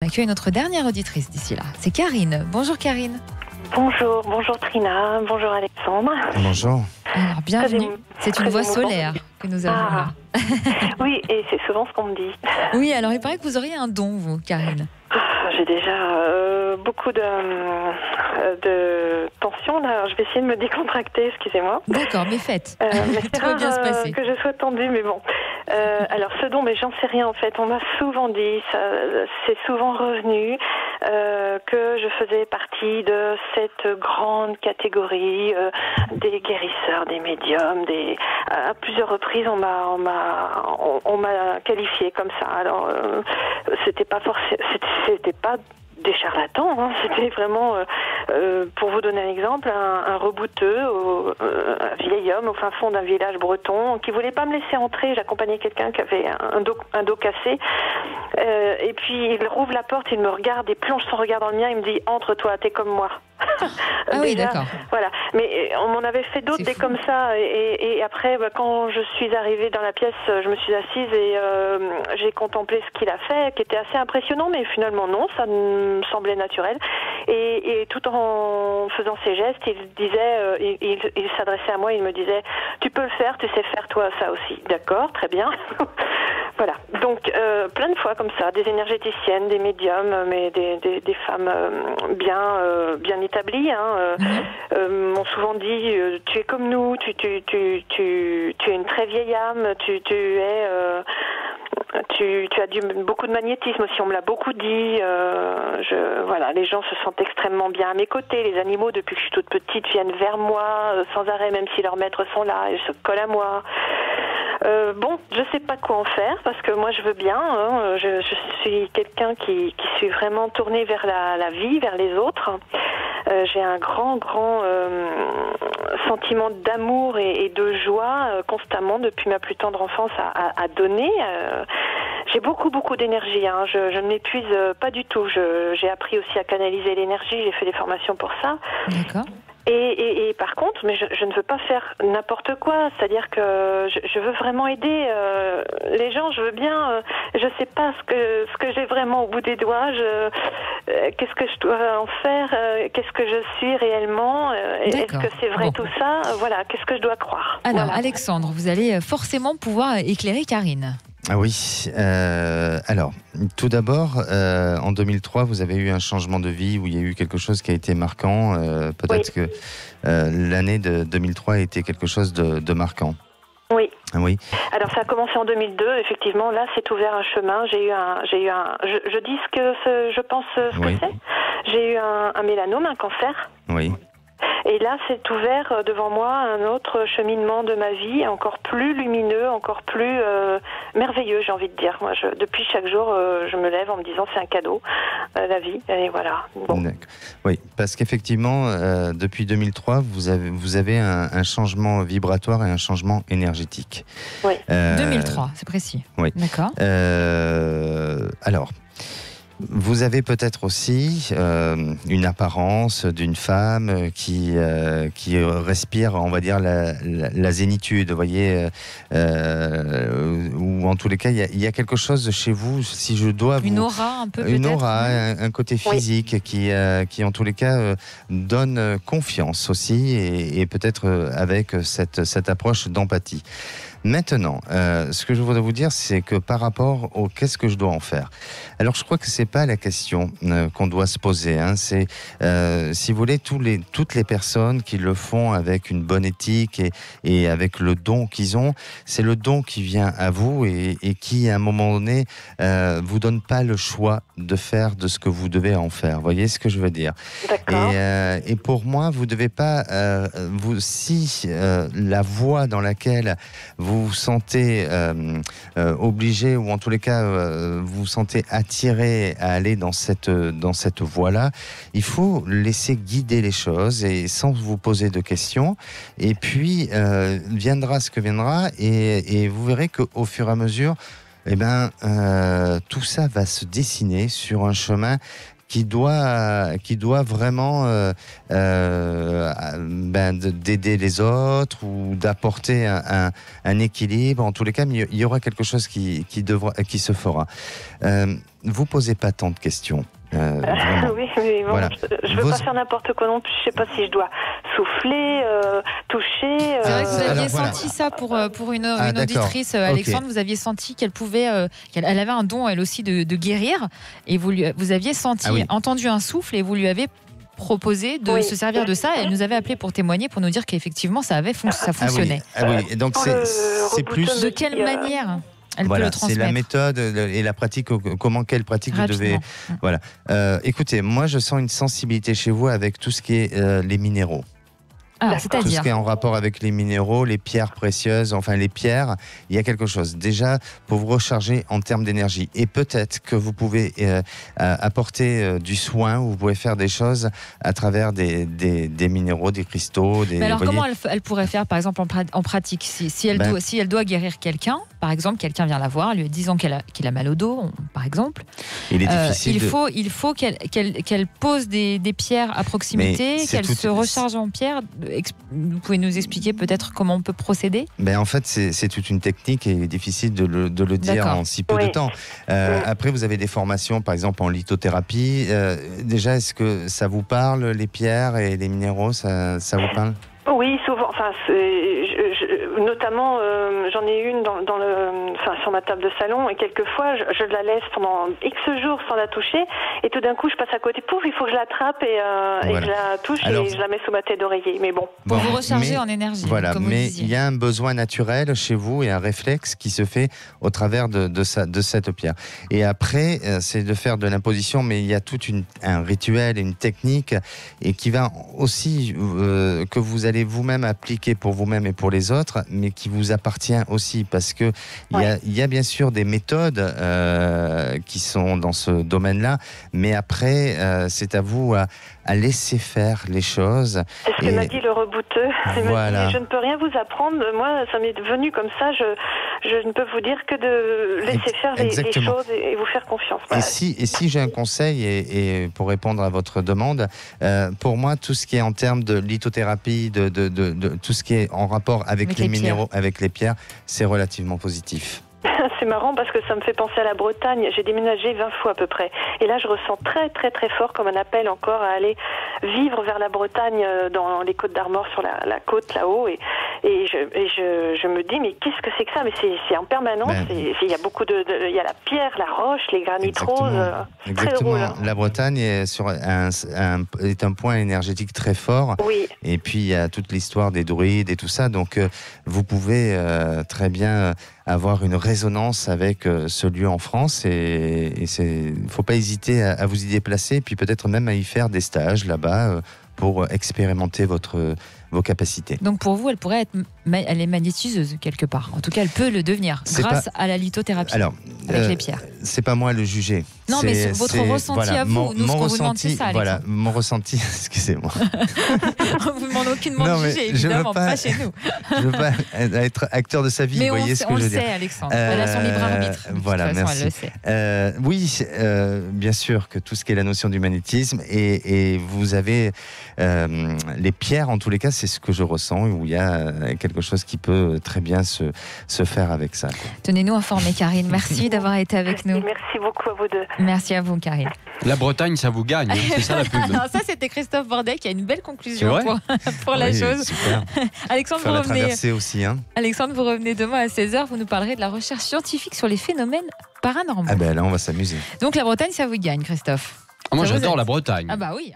accueille notre dernière auditrice d'ici là. C'est Karine. Bonjour Karine. Bonjour Trina, bonjour Alexandre. Bonjour. Alors, bienvenue. C'est une voix solaire que nous avons là. Oui, et c'est souvent ce qu'on me dit. Oui, alors il paraît que vous auriez un don, vous, Karine. J'ai déjà beaucoup de tension là. Je vais essayer de me décontracter, excusez-moi. D'accord, mais faites. Mais Tout va bien se passer. que je sois tendue, mais bon. Alors ce don, mais j'en sais rien en fait. On m'a souvent dit, c'est souvent revenu, que je faisais partie de cette grande catégorie des guérisseurs, des médiums. À plusieurs reprises, on m'a qualifiée comme ça. Alors c'était pas des charlatans, hein. C'était vraiment, pour vous donner un exemple, un rebouteux, un vieil homme au fin fond d'un village breton qui voulait pas me laisser entrer. J'accompagnais quelqu'un qui avait un dos cassé, et puis il rouvre la porte, il me regarde et plonge son regard dans le mien, il me dit « Entre toi, t'es comme moi ». Ah oui, d'accord. Voilà, mais on m'en avait fait d'autres des comme ça, et après, quand je suis arrivée dans la pièce, je me suis assise et j'ai contemplé ce qu'il a fait, qui était assez impressionnant, mais finalement non, ça me semblait naturel. Et tout en faisant ses gestes, il disait, il s'adressait à moi, il me disait « Tu peux le faire, tu sais faire toi ça aussi ». D'accord, très bien. Voilà, donc plein de fois comme ça, des énergéticiennes, des médiums, mais des femmes bien établies, hein, m'ont souvent dit tu es comme nous, tu es une très vieille âme, tu as beaucoup de magnétisme aussi, on me l'a beaucoup dit. Voilà, les gens se sentent extrêmement bien à mes côtés. Les animaux, depuis que je suis toute petite, viennent vers moi sans arrêt, même si leurs maîtres sont là, ils se collent à moi. Bon, je sais pas quoi en faire parce que moi je veux bien. Hein, je suis quelqu'un qui suis vraiment tournée vers la vie, vers les autres. J'ai un grand sentiment d'amour et de joie constamment depuis ma plus tendre enfance à donner. J'ai beaucoup d'énergie, hein. Je ne m'épuise pas du tout. J'ai appris aussi à canaliser l'énergie, j'ai fait des formations pour ça. D'accord. Et par contre, mais je ne veux pas faire n'importe quoi. C'est-à-dire que je veux vraiment aider les gens. Je veux bien. Je sais pas ce que j'ai vraiment au bout des doigts. Qu'est-ce que je dois en faire? Qu'est-ce que je suis réellement? Est-ce que c'est vrai tout ça? Voilà. Qu'est-ce que je dois croire? Alors, voilà. Alexandre, vous allez forcément pouvoir éclairer Karine. Ah oui, alors, tout d'abord, en 2003, vous avez eu un changement de vie où il y a eu quelque chose qui a été marquant. Peut-être que l'année de 2003 a été quelque chose de marquant. Oui. Oui. Alors ça a commencé en 2002, effectivement. Là, c'est ouvert un chemin. Je dis je pense ce que c'est. J'ai eu un mélanome, un cancer. Oui. Et là, c'est ouvert devant moi un autre cheminement de ma vie, encore plus lumineux, encore plus merveilleux, j'ai envie de dire. Moi, depuis chaque jour, je me lève en me disant c'est un cadeau, la vie, et voilà. Bon. Oui, parce qu'effectivement, depuis 2003, vous avez un changement vibratoire et un changement énergétique. Oui. 2003, c'est précis. Oui. D'accord. Alors, vous avez peut-être aussi une apparence d'une femme qui respire, on va dire, la zénitude, vous voyez, ou en tous les cas, il y a quelque chose chez vous, si je dois une aura un peu peut-être. Une aura, un côté physique qui en tous les cas donne confiance aussi et peut-être avec cette approche d'empathie. Maintenant, ce que je voudrais vous dire, c'est que par rapport au qu'est-ce que je dois en faire. Alors, je crois que c'est pas la question qu'on doit se poser. Hein. C'est, si vous voulez, toutes les personnes qui le font avec une bonne éthique et avec le don qu'ils ont, c'est le don qui vient à vous et qui, à un moment donné, vous donne pas le choix de faire de ce que vous devez en faire. Vous voyez ce que je veux dire? D'accord. Et pour moi, vous devez pas, si la voie dans laquelle vous vous sentez obligé, ou en tous les cas vous vous sentez attiré à aller dans cette voie-là, il faut laisser guider les choses et sans vous poser de questions, et puis viendra ce que viendra, et vous verrez qu'au fur et à mesure, tout ça va se dessiner sur un chemin qui doit vraiment d'aider les autres ou d'apporter un équilibre. En tous les cas, il y aura quelque chose qui se fera. Vous posez pas tant de questions. Oui, mais bon, voilà. je veux pas faire n'importe quoi non plus. Je sais pas si je dois souffler, toucher. C'est vrai que vous aviez senti ça pour une auditrice, Alexandre. Okay. Vous aviez senti qu'elle avait un don elle aussi de guérir, et vous aviez senti, entendu un souffle, et vous lui avez proposé de se servir de ça. Et elle nous avait appelé pour témoigner, pour nous dire qu'effectivement ça fonctionnait. Et donc c'est plus de quelle manière voilà, c'est la méthode et la pratique, quelle pratique vous devez. Voilà. Écoutez, moi je sens une sensibilité chez vous avec tout ce qui est les minéraux. C'est-à-dire tout ce qui est en rapport avec les minéraux, les pierres précieuses, enfin les pierres, il y a quelque chose. Déjà, pour vous recharger en termes d'énergie. Et peut-être que vous pouvez apporter du soin, ou vous pouvez faire des choses à travers des minéraux, des cristaux. Mais alors comment elle pourrait faire, par exemple, en pratique, si elle doit guérir quelqu'un, par exemple, quelqu'un vient la voir, lui disant qu'il a mal au dos, par exemple. Il est difficile il faut qu'elle pose des pierres à proximité, qu'elle se recharge en pierres. Vous pouvez nous expliquer peut-être comment on peut procéder ? En fait, c'est toute une technique et il est difficile de le dire en si peu de temps. Après, vous avez des formations, par exemple en lithothérapie. Déjà, est-ce que ça vous parle, les pierres et les minéraux, ça vous parle ? Oui, souvent. Enfin, notamment, j'en ai une sur ma table de salon, et quelquefois, je la laisse pendant X jours sans la toucher, et tout d'un coup, je passe à côté. Pouf, il faut que je l'attrape et que je la touche. Alors, et je la mets sous ma tête d'oreiller. Mais bon. Pour vous recharger en énergie. Voilà, comme mais il y a un besoin naturel chez vous et un réflexe qui se fait au travers de cette pierre. Et après, c'est de faire de l'imposition, mais il y a tout un rituel et une technique, et qui va aussi que vous allez vous-même appliquer pour vous-même et pour les autres, mais qui vous appartient aussi, parce que il y a bien sûr des méthodes qui sont dans ce domaine-là, mais après c'est à vous à laisser faire les choses. C'est ce que m'a dit le rebouteux. Voilà. Dit, je ne peux rien vous apprendre. Moi, ça m'est venu comme ça. Je ne peux vous dire que de laisser faire les choses et vous faire confiance. Voilà. Et si j'ai un conseil, et pour répondre à votre demande, pour moi, tout ce qui est en termes de lithothérapie, de tout ce qui est en rapport avec les minéraux, avec les pierres, c'est relativement positif. C'est marrant parce que ça me fait penser à la Bretagne. J'ai déménagé 20 fois à peu près. Et là, je ressens très très très fort comme un appel encore à aller vivre vers la Bretagne, dans les Côtes d'Armor, sur la côte là-haut. Et je me dis, mais qu'est-ce que c'est que ça ? Mais c'est en permanence. Il y a beaucoup il y a la pierre, la roche, les granites roses. Exactement. Très drôle. La Bretagne est un point énergétique très fort. Oui. Et puis, il y a toute l'histoire des druides et tout ça. Donc, vous pouvez très bien avoir une résonance avec ce lieu en France, et il ne faut pas hésiter à vous y déplacer, et puis peut-être même à y faire des stages là-bas pour expérimenter vos capacités. Donc pour vous, elle est magnétiseuse quelque part. En tout cas, elle peut le devenir grâce à la lithothérapie avec les pierres. C'est pas moi à le juger. Non, mais c'est votre ressenti à vous. Nous, ce qu'on vous demande, c'est ça, Alexandre. Voilà, mon ressenti, excusez-moi. On vous demande aucunement de juger, évidemment, pas chez nous. Je veux pas être acteur de sa vie, mais vous voyez ce que je veux dire. On le sait, Alexandre. Elle a son libre arbitre. Voilà, merci. Elle le sait. Oui, bien sûr que tout ce qui est la notion du magnétisme, et vous avez les pierres, en tous les cas, c'est ce que je ressens, où il y a quelque chose qui peut très bien se faire avec ça. Tenez-nous informés, Karine. Merci d'avoir été avec nous. Merci beaucoup à vous deux. Merci à vous, Karine. La Bretagne, ça vous gagne, c'est ça la pub. Non, ça, c'était Christophe Bordet qui a une belle conclusion pour la chose. Super. Alexandre, vous revenez aussi. Alexandre, vous revenez demain à 16h. Vous nous parlerez de la recherche scientifique sur les phénomènes paranormaux. Là, on va s'amuser. Donc la Bretagne, ça vous gagne, Christophe. Moi, j'adore la Bretagne. Ah bah oui.